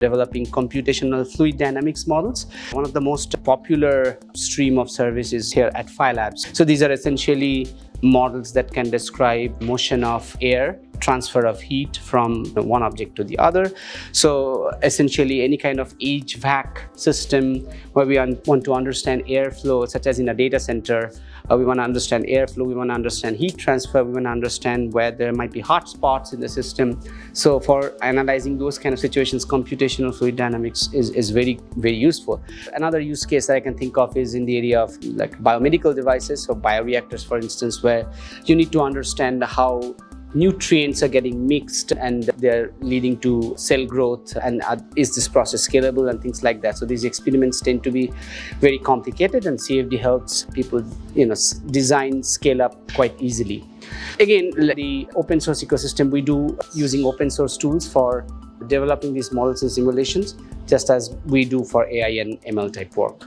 developing computational fluid dynamics models. One of the most popular stream of services here at FYELABS. So these are essentially models that can describe motion of air, transfer of heat from one object to the other. So essentially any kind of HVAC system where we want to understand airflow, such as in a data center, we want to understand airflow, we want to understand heat transfer, we want to understand where there might be hotspots in the system. So for analyzing those kind of situations, computational fluid dynamics is very, very useful. Another use case that I can think of is in the area of like biomedical devices, so bioreactors, for instance, where you need to understand how nutrients are getting mixed and they're leading to cell growth, and is this process scalable and things like that. So these experiments tend to be very complicated, and CFD helps people design, scale up quite easily. Again, the open source ecosystem, we do using open source tools for developing these models and simulations, just as we do for AI and ML type work.